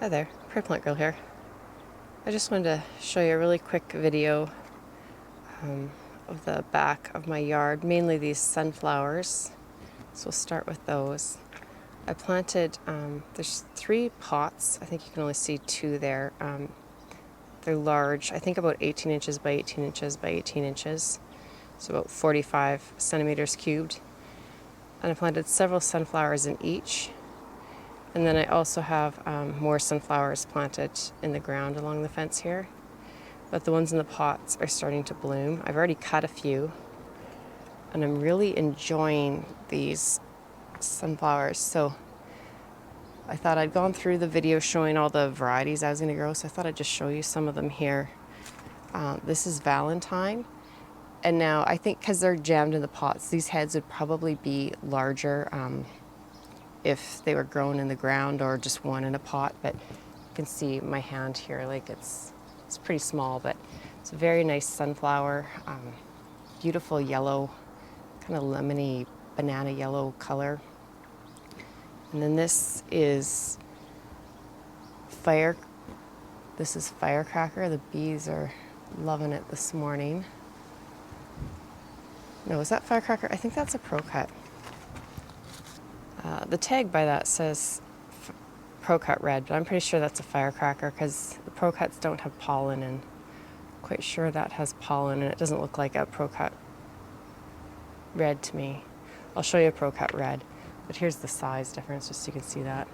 Hi there, Prairie Plant Girl here. I just wanted to show you a really quick video of the back of my yard, mainly these sunflowers. So we'll start with those. I planted, there's 3 pots. I think you can only see 2 there. They're large, I think about 18 inches by 18 inches by 18 inches. So about 45 centimeters cubed. And I planted several sunflowers in each. And then I also have more sunflowers planted in the ground along the fence here. But the ones in the pots are starting to bloom. I've already cut a few. And I'm really enjoying these sunflowers. So I thought I'd gone through the video showing all the varieties I was going to grow. So I thought I'd just show you some of them here. This is Valentine. And now I think because they're jammed in the pots, these heads would probably be larger if they were grown in the ground or just one in a pot. But you can see my hand here, like it's pretty small, but it's a very nice sunflower, beautiful yellow, kind of lemony banana yellow color. And then this is firecracker. The bees are loving it this morning. No, is that firecracker? I think that's a pro-cut. The tag by that says pro-cut red, but I'm pretty sure that's a firecracker because the pro-cuts don't have pollen, and I'm quite sure that has pollen, and it doesn't look like a pro-cut red to me. I'll show you a pro-cut red, but here's the size difference just so you can see that.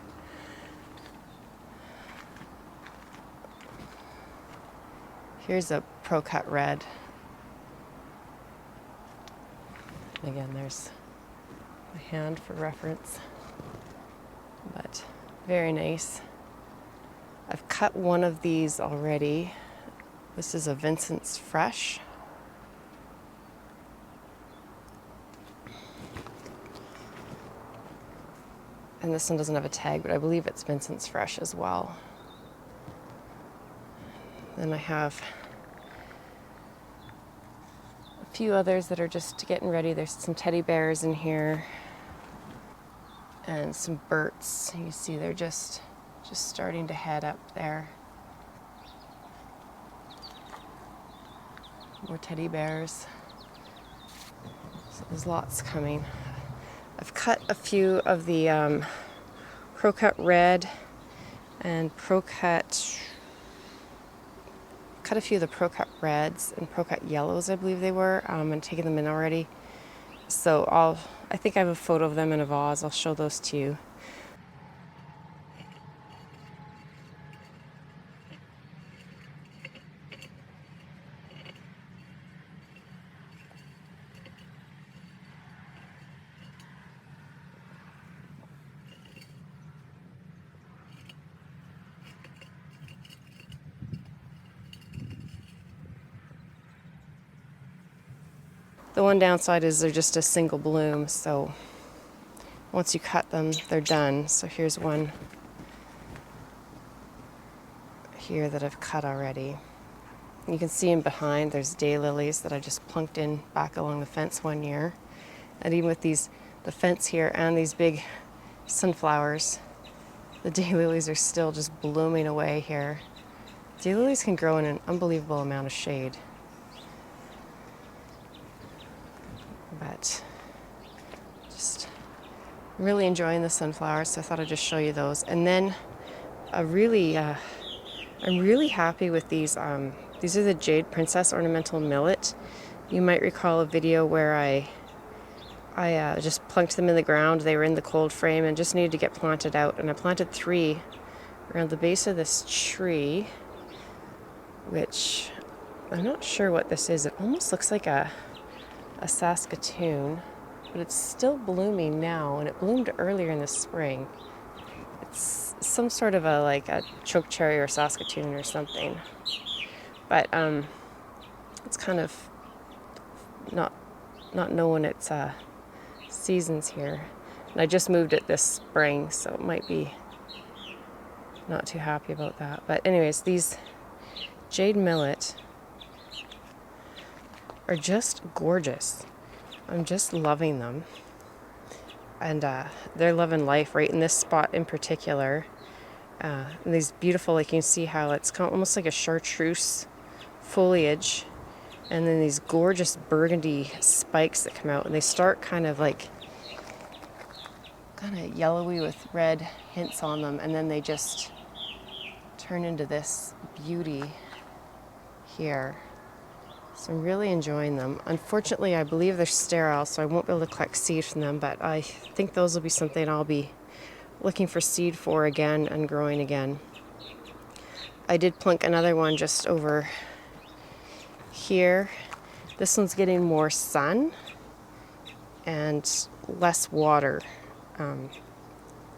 Here's a pro-cut red. Again, there's my hand for reference, but very nice. I've cut one of these already. This is a Vincent's Fresh. And this one doesn't have a tag, but I believe it's Vincent's Fresh as well. Then I have a few others that are just getting ready. There's some teddy bears in here and some Burts. You see they're just starting to head up there. More teddy bears. So there's lots coming. I've cut a few of the pro-cut red and cut a few of the pro-cut reds and pro-cut yellows, I believe they were, and taken them in already. So I think I have a photo of them in a vase. I'll show those to you. The one downside is they're just a single bloom, so once you cut them, they're done. So here's one here that I've cut already. You can see in behind, there's daylilies that I just plunked in back along the fence one year. And even with the fence here and these big sunflowers, the daylilies are still just blooming away here. Daylilies can grow in an unbelievable amount of shade. But just really enjoying the sunflowers, so I thought I'd just show you those. And then I'm really happy with these. These are the Jade Princess Ornamental Millet. You might recall a video where I just plunked them in the ground. They were in the Coldframe and just needed to get planted out. And I planted 3 around the base of this tree, which I'm not sure what this is. It almost looks like a Saskatoon, but it's still blooming now, and it bloomed earlier in the spring. It's some sort of like a chokecherry or Saskatoon or something, but it's kind of not knowing its seasons here. And I just moved it this spring, so it might be not too happy about that. But anyways, these Jade Millet are just gorgeous. I'm just loving them. And they're loving life right in this spot in particular. And these beautiful, like you can see how it's kind of almost like a chartreuse foliage, and then these gorgeous burgundy spikes that come out, and they start kind of yellowy with red hints on them, and then they just turn into this beauty here. So I'm really enjoying them. Unfortunately, I believe they're sterile, so I won't be able to collect seed from them, but I think those will be something I'll be looking for seed for again and growing again. I did plunk another one just over here. This one's getting more sun and less water.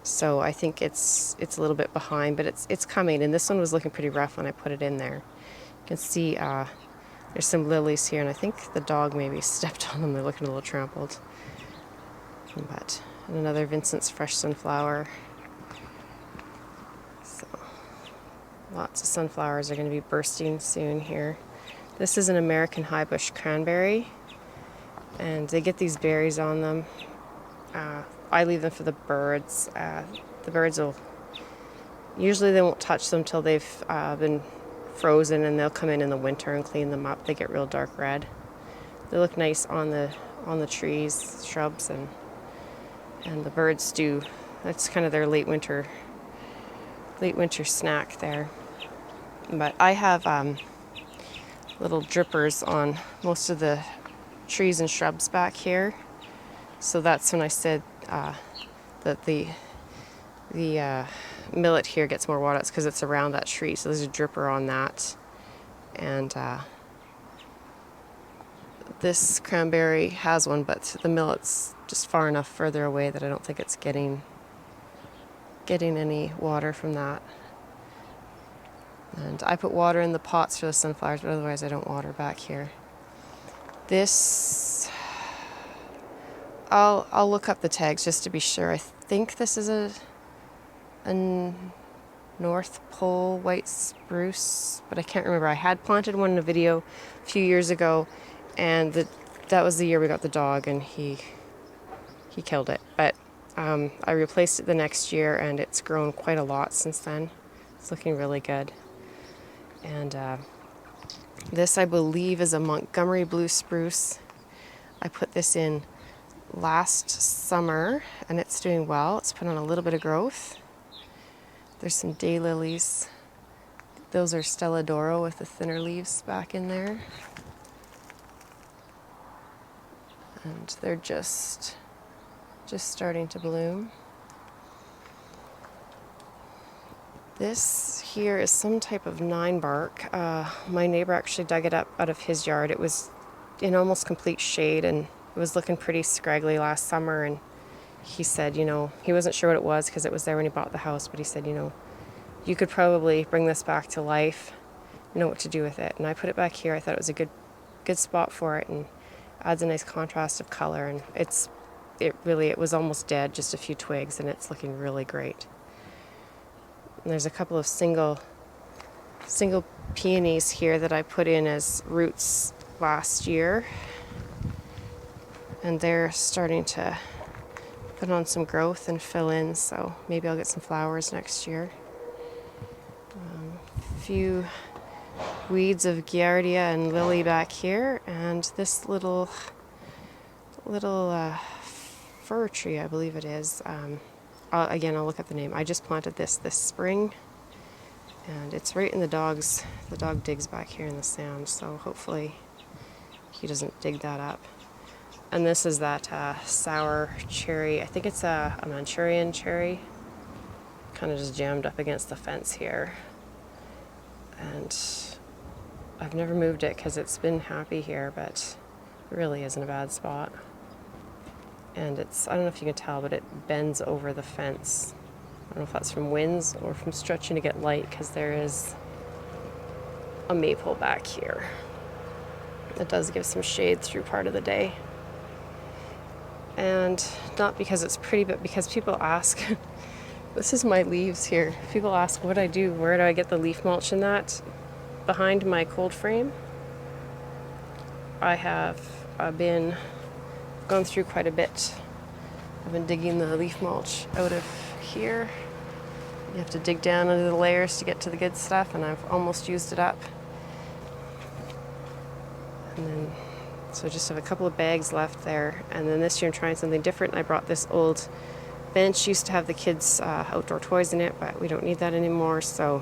So I think it's a little bit behind, but it's coming. And this one was looking pretty rough when I put it in there. You can see there's some lilies here, and I think the dog maybe stepped on them. They're looking a little trampled. But and another Vincent's fresh sunflower. So lots of sunflowers are going to be bursting soon here. This is an American high bush cranberry, and they get these berries on them. I leave them for the birds. The birds will, usually they won't touch them till they've been frozen, and they'll come in the winter and clean them up. They get real dark red. They look nice on the trees, shrubs, and the birds do. That's kind of their late winter snack there. But I have little drippers on most of the trees and shrubs back here. So that's when I said that the millet here gets more water. It's because it's around that tree. So there's a dripper on that. And this cranberry has one, but the millet's just far enough further away that I don't think it's getting any water from that. And I put water in the pots for the sunflowers, but otherwise I don't water back here. This, I'll look up the tags just to be sure. I think this is a North Pole white spruce, but I can't remember. I had planted one in a video a few years ago, and that was the year we got the dog, and he killed it. But I replaced it the next year, and it's grown quite a lot since then. It's looking really good. And this, I believe, is a Montgomery blue spruce. I put this in last summer, and it's doing well. It's put on a little bit of growth. There's some daylilies. Those are Stella Doro with the thinner leaves back in there. And they're just starting to bloom. This here is some type of 9-bark. My neighbor actually dug it up out of his yard. It was in almost complete shade, and it was looking pretty scraggly last summer, and he said, he wasn't sure what it was because it was there when he bought the house, but he said, you could probably bring this back to life, know what to do with it. And I put it back here. I thought it was a good spot for it, and adds a nice contrast of color, and it was almost dead, just a few twigs, and it's looking really great. And there's a couple of single peonies here that I put in as roots last year, and they're starting to put on some growth and fill in, so maybe I'll get some flowers next year. A few weeds of giardia and lily back here, and this little fir tree, I believe it is. Again, I'll look up the name. I just planted this spring, and it's right in the dog digs back here in the sand, so hopefully he doesn't dig that up. And this is that sour cherry. I think it's a Manchurian cherry. Kind of just jammed up against the fence here. And I've never moved it because it's been happy here, but it really isn't a bad spot. And I don't know if you can tell, but it bends over the fence. I don't know if that's from winds or from stretching to get light, because there is a maple back here. It does give some shade through part of the day. And not because it's pretty, but because people ask, this is my leaves here. People ask what I do, where do I get the leaf mulch in that? Behind my Coldframe, I have gone through quite a bit. I've been digging the leaf mulch out of here, You have to dig down into the layers to get to the good stuff, and I've almost used it up. And then, so I just have a couple of bags left there. And then this year I'm trying something different. I brought this old bench. Used to have the kids' outdoor toys in it, but we don't need that anymore. So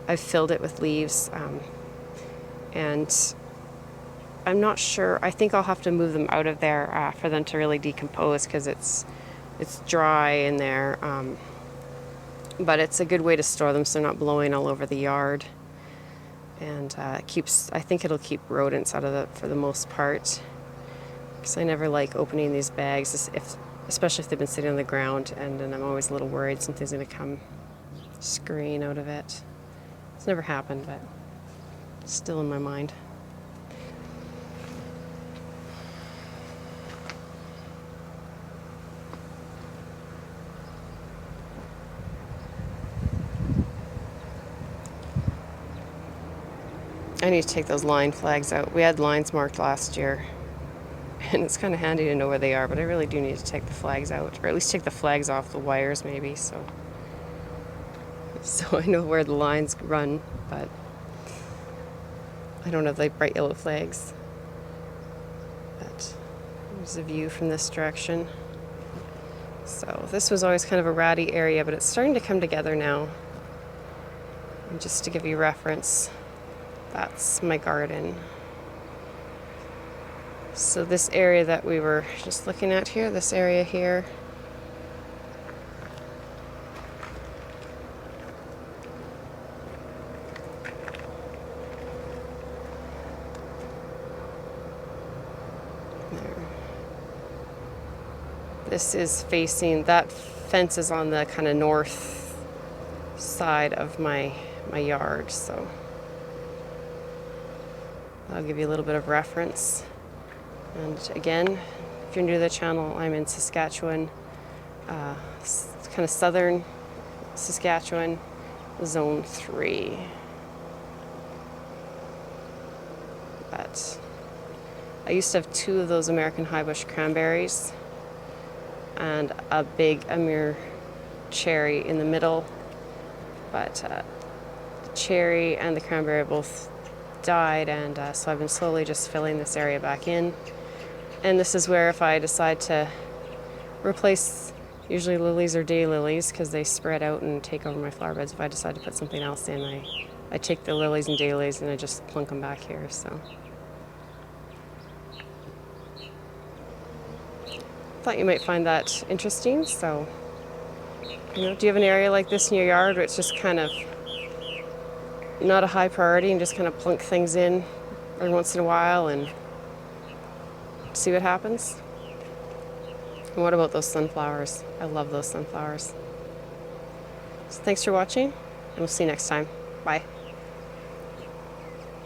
I've filled it with leaves. And I'm not sure. I think I'll have to move them out of there for them to really decompose, because it's dry in there. But it's a good way to store them so they're not blowing all over the yard. And I think it'll keep rodents out of it for the most part, because I never like opening these bags, especially if they've been sitting on the ground, and then I'm always a little worried something's going to come scurrying out of it. It's never happened, but it's still in my mind. I need to take those line flags out. We had lines marked last year, and it's kind of handy to know where they are, but I really do need to take the flags out, or at least take the flags off the wires maybe, so I know where the lines run, but I don't have like bright yellow flags. But there's a view from this direction. So this was always kind of a ratty area, but it's starting to come together now. And just to give you reference, that's my garden. So this area that we were just looking at here, this area here, there. This is facing, that fence is on the kind of north side of my yard, so I'll give you a little bit of reference. And again, if you're new to the channel, I'm in Saskatchewan, kind of southern Saskatchewan, zone 3. But I used to have 2 of those American highbush cranberries and a big Amur cherry in the middle, but the cherry and the cranberry both died, and so I've been slowly just filling this area back in. And this is where, if I decide to replace, usually lilies or daylilies, because they spread out and take over my flower beds, if I decide to put something else in, I take the lilies and daylilies and I just plunk them back here. So thought you might find that interesting. So, do you have an area like this in your yard where it's just kind of not a high priority and just kind of plunk things in every once in a while and see what happens? And what about those sunflowers? I love those sunflowers. So thanks for watching, and we'll see you next time. Bye.